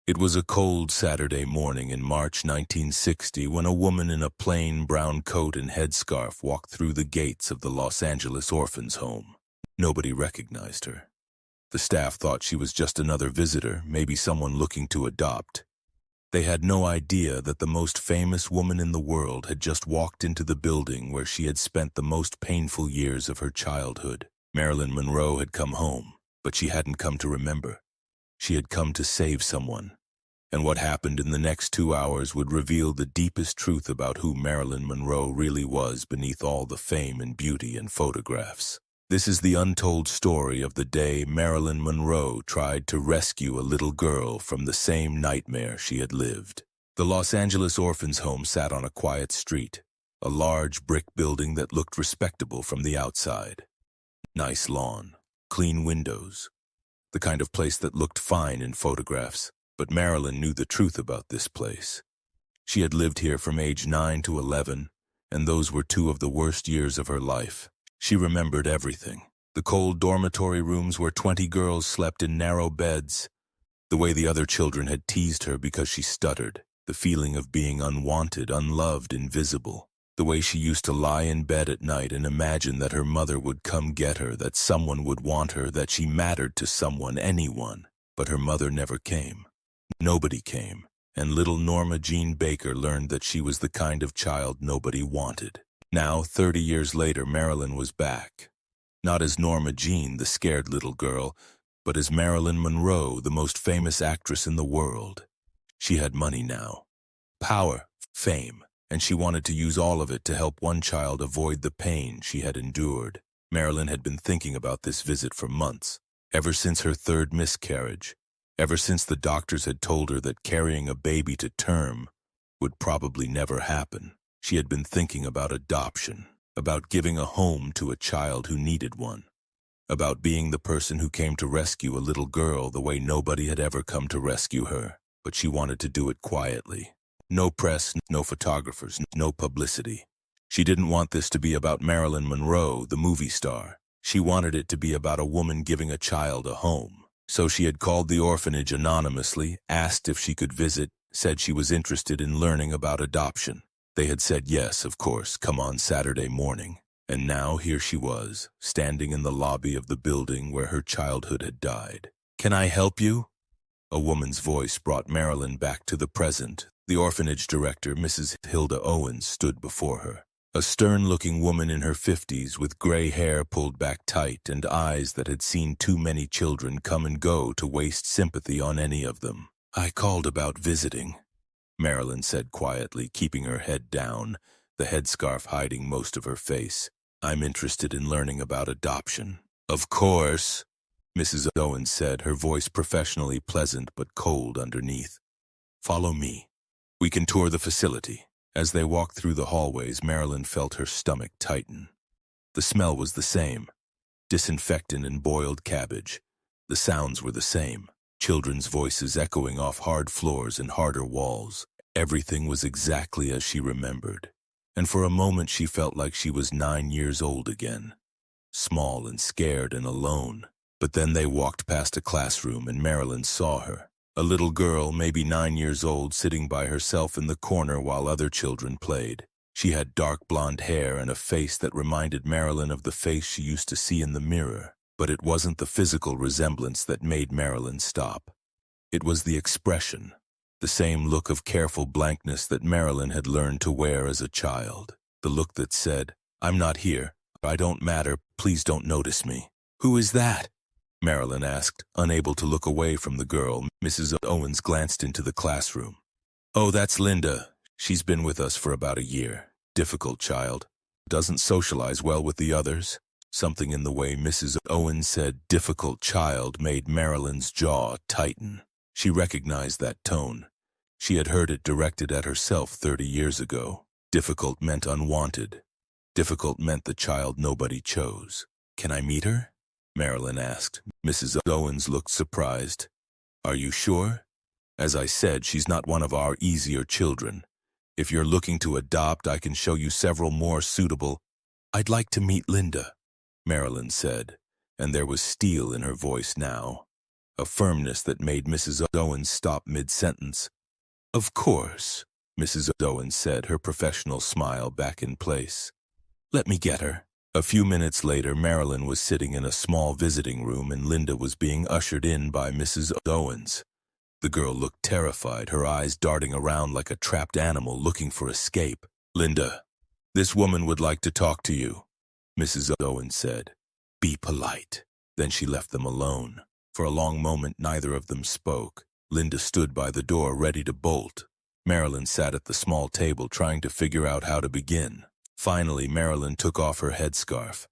It was a cold Saturday morning in March 1960 when a woman in a plain brown coat and headscarf walked through the gates of the Los Angeles Orphans Home. Nobody recognized her. The staff thought she was just another visitor, maybe someone looking to adopt. They had no idea that the most famous woman in the world had just walked into the building where she had spent the most painful years of her childhood. Marilyn Monroe had come home, but she hadn't come to remember. She had come to save someone. And what happened in the next 2 hours would reveal the deepest truth about who Marilyn Monroe really was beneath all the fame and beauty and photographs. This is the untold story of the day Marilyn Monroe tried to rescue a little girl from the same nightmare she had lived. The Los Angeles Orphans Home sat on a quiet street, a large brick building that looked respectable from the outside. Nice lawn, clean windows, the kind of place that looked fine in photographs. But Marilyn knew the truth about this place. She had lived here from age 9 to 11, and those were 2 of the worst years of her life. She remembered everything. The cold dormitory rooms where 20 girls slept in narrow beds, the way the other children had teased her because she stuttered, the feeling of being unwanted, unloved, invisible, the way she used to lie in bed at night and imagine that her mother would come get her, that someone would want her, that she mattered to someone, anyone. But her mother never came. Nobody came, and little Norma Jean Baker learned that she was the kind of child nobody wanted. Now, 30 years later, Marilyn was back. Not as Norma Jean, the scared little girl, but as Marilyn Monroe, the most famous actress in the world. She had money now. Power, fame, and she wanted to use all of it to help one child avoid the pain she had endured. Marilyn had been thinking about this visit for months, ever since her 3rd miscarriage. Ever since the doctors had told her that carrying a baby to term would probably never happen. She had been thinking about adoption, about giving a home to a child who needed one, about being the person who came to rescue a little girl the way nobody had ever come to rescue her. But she wanted to do it quietly. No press, no photographers, no publicity. She didn't want this to be about Marilyn Monroe, the movie star. She wanted it to be about a woman giving a child a home. So she had called the orphanage anonymously, asked if she could visit, said she was interested in learning about adoption. They had said yes, of course, come on Saturday morning. And now here she was, standing in the lobby of the building where her childhood had died. "Can I help you?" A woman's voice brought Marilyn back to the present. The orphanage director, Mrs. Hilda Owens, stood before her. A stern-looking woman in her 50s with gray hair pulled back tight and eyes that had seen too many children come and go to waste sympathy on any of them. "I called about visiting," Marilyn said quietly, keeping her head down, the headscarf hiding most of her face. "I'm interested in learning about adoption." "Of course," Mrs. Owens said, her voice professionally pleasant but cold underneath. "Follow me. We can tour the facility." As they walked through the hallways, Marilyn felt her stomach tighten. The smell was the same, disinfectant and boiled cabbage. The sounds were the same, children's voices echoing off hard floors and harder walls. Everything was exactly as she remembered. And for a moment she felt like she was 9 years old again, small and scared and alone. But then they walked past a classroom and Marilyn saw her. A little girl, maybe 9 years old, sitting by herself in the corner while other children played. She had dark blonde hair and a face that reminded Marilyn of the face she used to see in the mirror. But it wasn't the physical resemblance that made Marilyn stop. It was the expression, the same look of careful blankness that Marilyn had learned to wear as a child. The look that said, "I'm not here. I don't matter. Please don't notice me." "Who is that?" Marilyn asked, unable to look away from the girl. Mrs. Owens glanced into the classroom. "Oh, that's Linda. She's been with us for about a year. Difficult child. Doesn't socialize well with the others." Something in the way Mrs. Owens said difficult child made Marilyn's jaw tighten. She recognized that tone. She had heard it directed at herself 30 years ago. Difficult meant unwanted. Difficult meant the child nobody chose. "Can I meet her?" Marilyn asked. Mrs. Owens looked surprised. "Are you sure? As I said, she's not one of our easier children. If you're looking to adopt, I can show you several more suitable." "I'd like to meet Linda," Marilyn said, and there was steel in her voice now. a firmness that made Mrs. Owens stop mid-sentence. "Of course," Mrs. Owens said, her professional smile back in place. "Let me get her." A few minutes later, Marilyn was sitting in a small visiting room and Linda was being ushered in by Mrs. Owens. The girl looked terrified, her eyes darting around like a trapped animal looking for escape. "Linda, this woman would like to talk to you," Mrs. Owens said. "Be polite." Then she left them alone. For a long moment, neither of them spoke. Linda stood by the door, ready to bolt. Marilyn sat at the small table, trying to figure out how to begin. Finally, Marilyn took off her headscarf.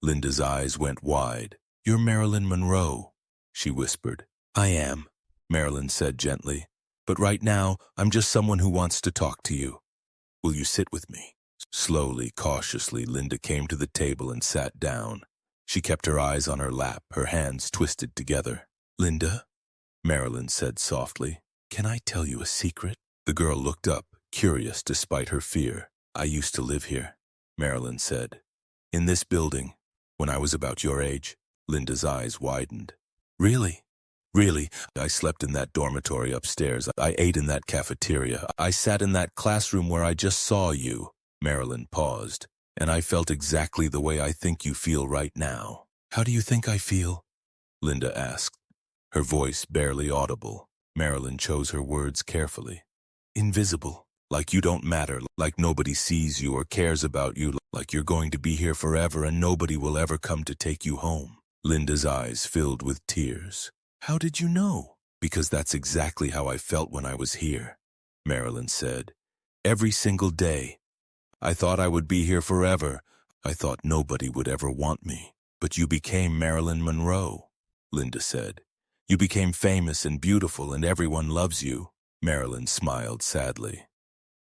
Linda's eyes went wide. "You're Marilyn Monroe," she whispered. "I am," Marilyn said gently. "But right now, I'm just someone who wants to talk to you. Will you sit with me?" Slowly, cautiously, Linda came to the table and sat down. She kept her eyes on her lap, her hands twisted together. "Linda," Marilyn said softly, "can I tell you a secret?" The girl looked up, curious despite her fear. "I used to live here," Marilyn said. "In this building, when I was about your age." Linda's eyes widened. "Really? Really? I slept in that dormitory upstairs. I ate in that cafeteria. I sat in that classroom where I just saw you." Marilyn paused. "And I felt exactly the way I think you feel right now." "How do you think I feel?" Linda asked, her voice barely audible. Marilyn chose her words carefully. "Invisible. Like you don't matter, like nobody sees you or cares about you, like you're going to be here forever and nobody will ever come to take you home." Linda's eyes filled with tears. "How did you know?" "Because that's exactly how I felt when I was here," Marilyn said. "Every single day. I thought I would be here forever. I thought nobody would ever want me. But you became Marilyn Monroe," Linda said. "You became famous and beautiful and everyone loves you." Marilyn smiled sadly.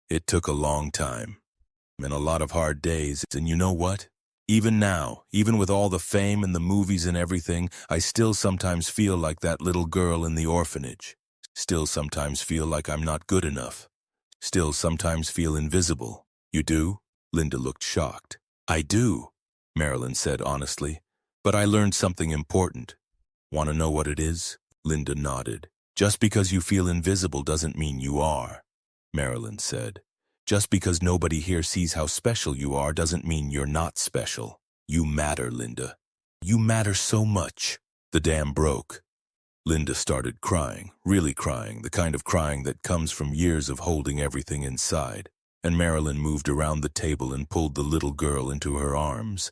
"It took a long time and a lot of hard days, and you know what? Even now, even with all the fame and the movies and everything, I still sometimes feel like that little girl in the orphanage. Still sometimes feel like I'm not good enough. Still sometimes feel invisible." "You do?" Linda looked shocked. "I do," Marilyn said honestly. "But I learned something important." "Want to know what it is?" Linda nodded. "Just because you feel invisible doesn't mean you are," Marilyn said. "Just because nobody here sees how special you are doesn't mean you're not special. You matter, Linda. You matter so much." The dam broke. Linda started crying, really crying, the kind of crying that comes from years of holding everything inside. And Marilyn moved around the table and pulled the little girl into her arms,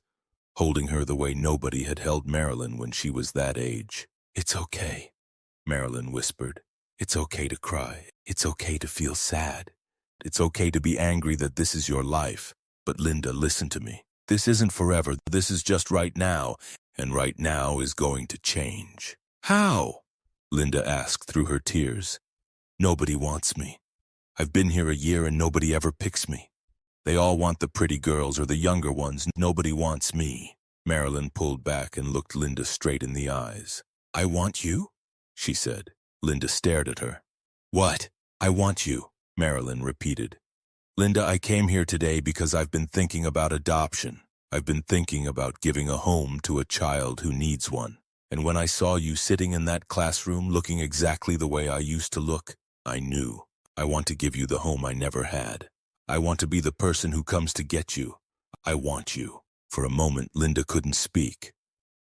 holding her the way nobody had held Marilyn when she was that age. "It's okay," Marilyn whispered. "It's okay to cry. It's okay to feel sad. It's okay to be angry that this is your life. But Linda, listen to me. This isn't forever. This is just right now, and right now is going to change." "How?" Linda asked through her tears. "Nobody wants me. I've been here a year and nobody ever picks me. They all want the pretty girls or the younger ones. Nobody wants me." Marilyn pulled back and looked Linda straight in the eyes. "I want you?" she said. Linda stared at her. "What?" "I want you," Marilyn repeated. "Linda, I came here today because I've been thinking about adoption. I've been thinking about giving a home to a child who needs one. And when I saw you sitting in that classroom looking exactly the way I used to look, I knew. I want to give you the home I never had. I want to be the person who comes to get you. I want you." For a moment, Linda couldn't speak.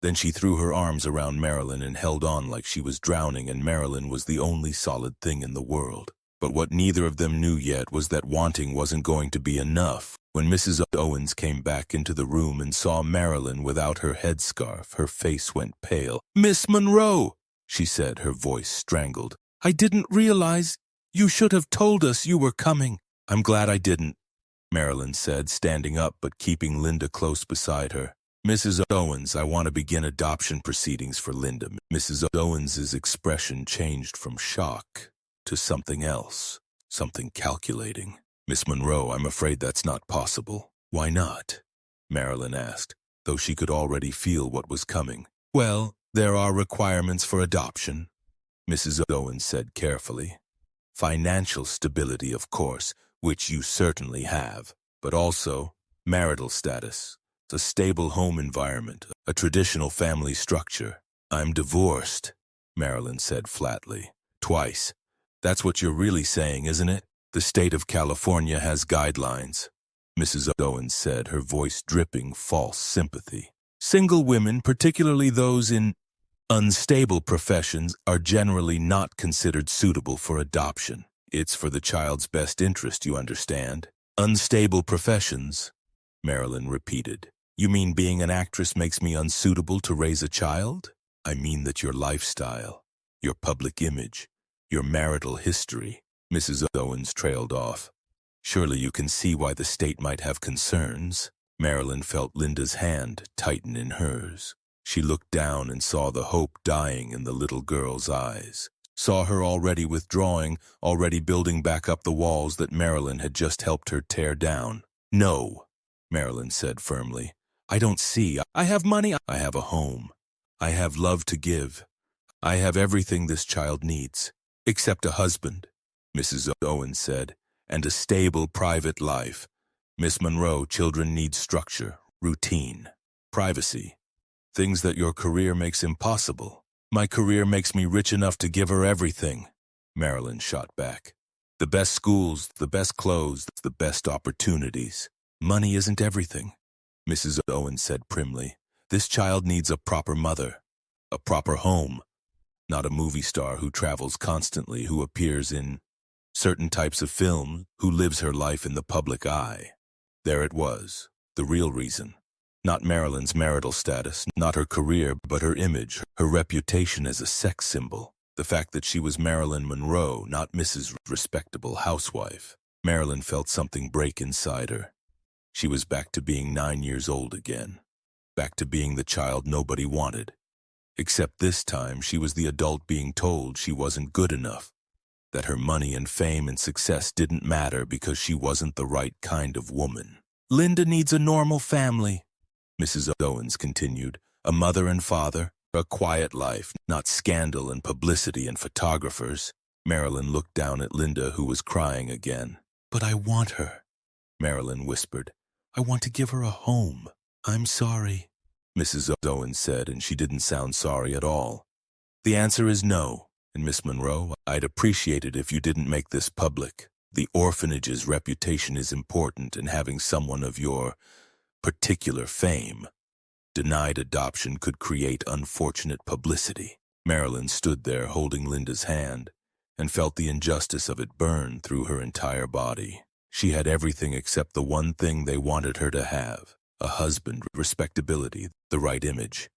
Then she threw her arms around Marilyn and held on like she was drowning, and Marilyn was the only solid thing in the world. But what neither of them knew yet was that wanting wasn't going to be enough. When Mrs. Owens came back into the room and saw Marilyn without her headscarf, her face went pale. "Miss Monroe," she said, her voice strangled. "I didn't realize. You should have told us you were coming." "I'm glad I didn't," Marilyn said, standing up but keeping Linda close beside her. "Mrs. Owens, I want to begin adoption proceedings for Linda." Mrs. Owens's expression changed from shock to something else, something calculating. "Miss Monroe, I'm afraid that's not possible." "Why not?" Marilyn asked, though she could already feel what was coming. "Well, there are requirements for adoption," Mrs. Owens said carefully. "Financial stability, of course, which you certainly have, but also marital status, a stable home environment, a traditional family structure. I'm divorced," Marilyn said flatly. Twice. That's what you're really saying, isn't it? The state of California has guidelines, Mrs. Owens said, her voice dripping false sympathy. Single women, particularly those in unstable professions, are generally not considered suitable for adoption. It's for the child's best interest, you understand. Unstable professions, Marilyn repeated. You mean being an actress makes me unsuitable to raise a child? I mean that your lifestyle, your public image, your marital history. Mrs. Owens trailed off. Surely you can see why the state might have concerns. Marilyn felt Linda's hand tighten in hers. She looked down and saw the hope dying in the little girl's eyes. Saw her already withdrawing, already building back up the walls that Marilyn had just helped her tear down. No, Marilyn said firmly. I don't see. I have money. I have a home. I have love to give. I have everything this child needs, except a husband, Mrs. Owens said, and a stable private life. Miss Monroe, children need structure, routine, privacy, things that your career makes impossible. My career makes me rich enough to give her everything, Marilyn shot back. The best schools, the best clothes, the best opportunities. Money isn't everything, Mrs. Owens said primly. This child needs a proper mother, a proper home, not a movie star who travels constantly, who appears in certain types of film, who lives her life in the public eye. There it was, the real reason. Not Marilyn's marital status, not her career, but her image, her reputation as a sex symbol. The fact that she was Marilyn Monroe, not Mrs. Respectable Housewife. Marilyn felt something break inside her. She was back to being 9 years old again. Back to being the child nobody wanted. Except this time she was the adult being told she wasn't good enough. That her money and fame and success didn't matter because she wasn't the right kind of woman. Linda needs a normal family, Mrs. Owens continued. A mother and father, a quiet life, not scandal and publicity and photographers. Marilyn looked down at Linda, who was crying again. But I want her, Marilyn whispered. I want to give her a home. I'm sorry, Mrs. Owens said, and she didn't sound sorry at all. The answer is no, and Miss Monroe, I'd appreciate it if you didn't make this public. The orphanage's reputation is important, and having someone of your particular fame denied adoption could create unfortunate publicity. Marilyn stood there holding Linda's hand and felt the injustice of it burn through her entire body. She had everything except the one thing they wanted her to have, a husband, respectability, the right image.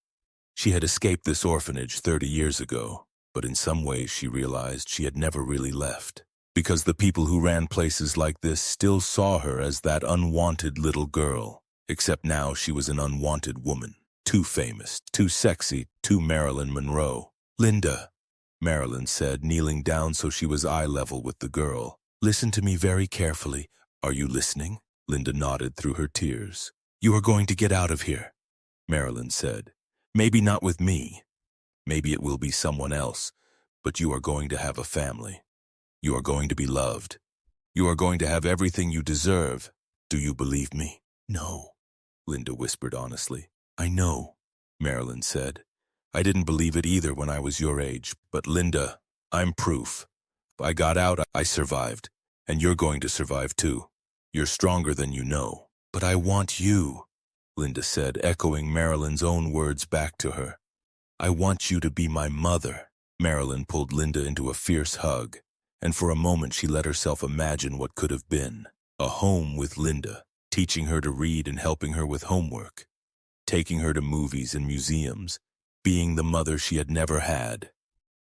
She had escaped this orphanage 30 years ago, but in some ways she realized she had never really left, because the people who ran places like this still saw her as that unwanted little girl, except now she was an unwanted woman, too famous, too sexy, too Marilyn Monroe. Linda, Marilyn said, kneeling down so she was eye level with the girl. Listen to me very carefully. Are you listening? Linda nodded through her tears. You are going to get out of here, Marilyn said. Maybe not with me. Maybe it will be someone else, but you are going to have a family. You are going to be loved. You are going to have everything you deserve. Do you believe me? No, Linda whispered honestly. I know, Marilyn said. I didn't believe it either when I was your age, but Linda, I'm proof. I got out, I survived, and you're going to survive too. You're stronger than you know. But I want you, Linda said, echoing Marilyn's own words back to her. I want you to be my mother. Marilyn pulled Linda into a fierce hug, and for a moment she let herself imagine what could have been. A home with Linda, teaching her to read and helping her with homework, taking her to movies and museums, being the mother she had never had.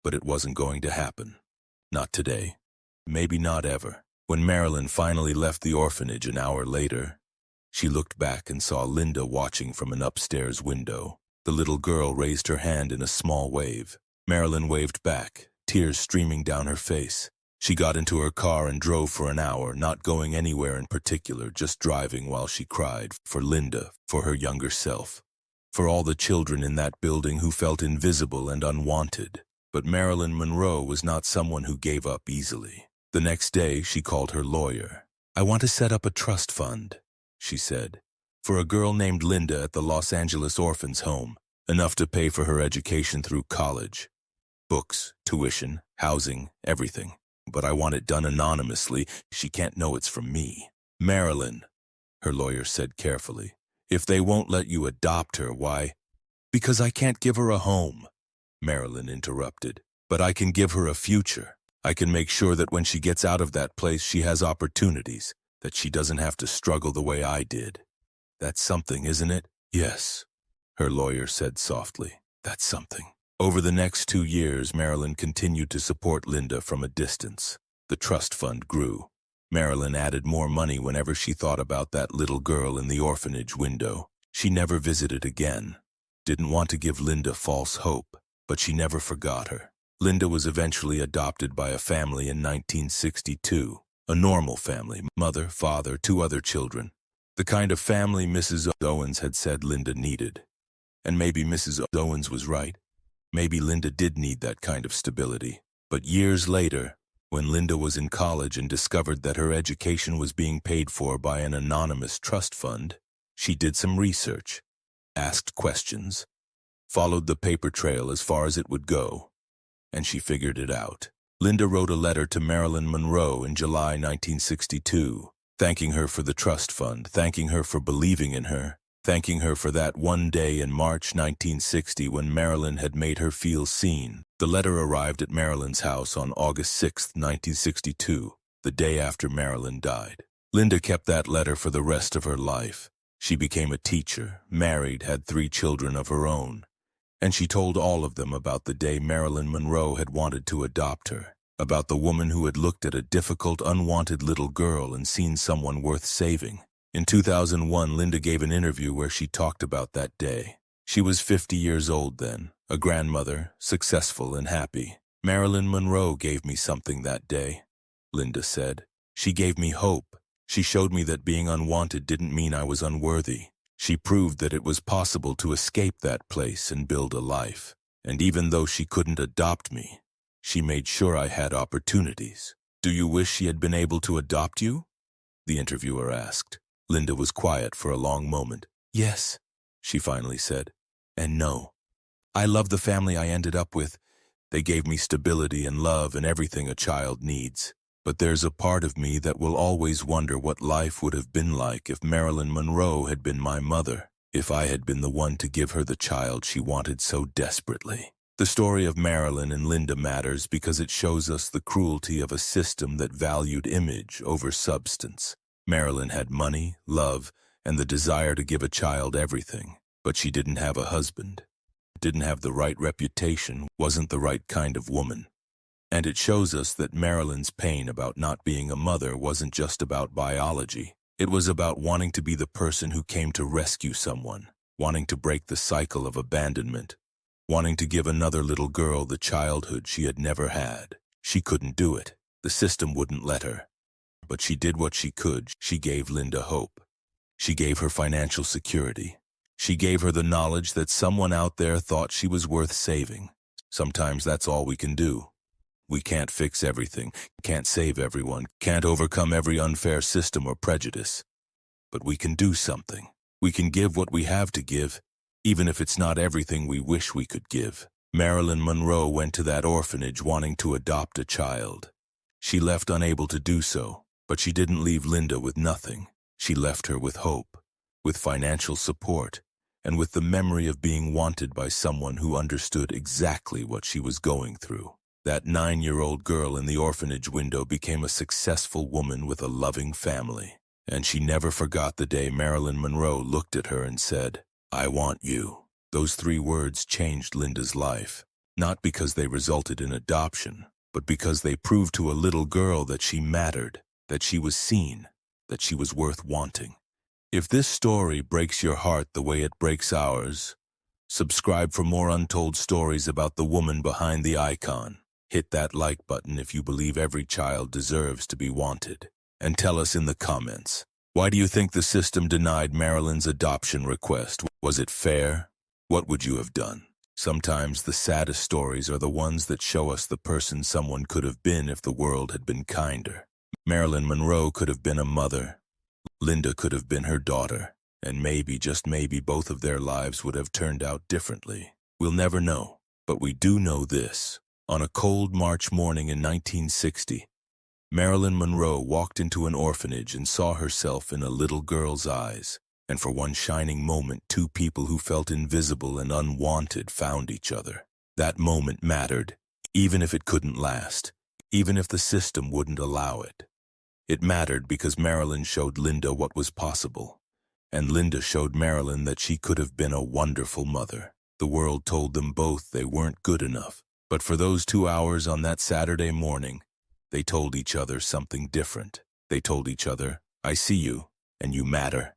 But it wasn't going to happen. Not today. Maybe not ever. When Marilyn finally left the orphanage an hour later, she looked back and saw Linda watching from an upstairs window. The little girl raised her hand in a small wave. Marilyn waved back, tears streaming down her face. She got into her car and drove for an hour, not going anywhere in particular, just driving while she cried for Linda, for her younger self, for all the children in that building who felt invisible and unwanted. But Marilyn Monroe was not someone who gave up easily. The next day, she called her lawyer. I want to set up a trust fund, she said, for a girl named Linda at the Los Angeles Orphans Home, enough to pay for her education through college. Books, tuition, housing, everything. But I want it done anonymously. She can't know it's from me. Marilyn, her lawyer said carefully, if they won't let you adopt her, why? Because I can't give her a home, Marilyn interrupted. But I can give her a future. I can make sure that when she gets out of that place, she has opportunities, that she doesn't have to struggle the way I did. That's something, isn't it? Yes, her lawyer said softly. That's something. Over the next 2 years, Marilyn continued to support Linda from a distance. The trust fund grew. Marilyn added more money whenever she thought about that little girl in the orphanage window. She never visited again. Didn't want to give Linda false hope, but she never forgot her. Linda was eventually adopted by a family in 1962. A normal family, mother, father, 2 other children. The kind of family Mrs. Owens had said Linda needed. And maybe Mrs. Owens was right. Maybe Linda did need that kind of stability. But years later, when Linda was in college and discovered that her education was being paid for by an anonymous trust fund, she did some research, asked questions, followed the paper trail as far as it would go, and she figured it out. Linda wrote a letter to Marilyn Monroe in July 1962, thanking her for the trust fund, thanking her for believing in her, thanking her for that one day in March 1960 when Marilyn had made her feel seen. The letter arrived at Marilyn's house on August 6, 1962, the day after Marilyn died. Linda kept that letter for the rest of her life. She became a teacher, married, had 3 children of her own. And she told all of them about the day Marilyn Monroe had wanted to adopt her, about the woman who had looked at a difficult, unwanted little girl and seen someone worth saving. In 2001, Linda gave an interview where she talked about that day. She was 50 years old then, a grandmother, successful and happy. Marilyn Monroe gave me something that day, Linda said. She gave me hope. She showed me that being unwanted didn't mean I was unworthy. She proved that it was possible to escape that place and build a life. And even though she couldn't adopt me, she made sure I had opportunities. Do you wish she had been able to adopt you? The interviewer asked. Linda was quiet for a long moment. Yes, she finally said. And no. I love the family I ended up with. They gave me stability and love and everything a child needs. But there's a part of me that will always wonder what life would have been like if Marilyn Monroe had been my mother, if I had been the one to give her the child she wanted so desperately. The story of Marilyn and Linda matters because it shows us the cruelty of a system that valued image over substance. Marilyn had money, love, and the desire to give a child everything, but she didn't have a husband, didn't have the right reputation, wasn't the right kind of woman. And it shows us that Marilyn's pain about not being a mother wasn't just about biology. It was about wanting to be the person who came to rescue someone, wanting to break the cycle of abandonment, wanting to give another little girl the childhood she had never had. She couldn't do it. The system wouldn't let her. But she did what she could. She gave Linda hope. She gave her financial security. She gave her the knowledge that someone out there thought she was worth saving. Sometimes that's all we can do. We can't fix everything, can't save everyone, can't overcome every unfair system or prejudice. But we can do something. We can give what we have to give, even if it's not everything we wish we could give. Marilyn Monroe went to that orphanage wanting to adopt a child. She left unable to do so, but she didn't leave Linda with nothing. She left her with hope, with financial support, and with the memory of being wanted by someone who understood exactly what she was going through. That 9-year-old girl in the orphanage window became a successful woman with a loving family. And she never forgot the day Marilyn Monroe looked at her and said, "I want you." Those 3 words changed Linda's life, not because they resulted in adoption, but because they proved to a little girl that she mattered, that she was seen, that she was worth wanting. If this story breaks your heart the way it breaks ours, subscribe for more untold stories about the woman behind the icon. Hit that like button if you believe every child deserves to be wanted. And tell us in the comments, why do you think the system denied Marilyn's adoption request? Was it fair? What would you have done? Sometimes the saddest stories are the ones that show us the person someone could have been if the world had been kinder. Marilyn Monroe could have been a mother. Linda could have been her daughter. And maybe, just maybe, both of their lives would have turned out differently. We'll never know, but we do know this. On a cold March morning in 1960, Marilyn Monroe walked into an orphanage and saw herself in a little girl's eyes. And for one shining moment, two people who felt invisible and unwanted found each other. That moment mattered, even if it couldn't last, even if the system wouldn't allow it. It mattered because Marilyn showed Linda what was possible, and Linda showed Marilyn that she could have been a wonderful mother. The world told them both they weren't good enough, but for those 2 hours on that Saturday morning, they told each other something different. They told each other, "I see you, and you matter."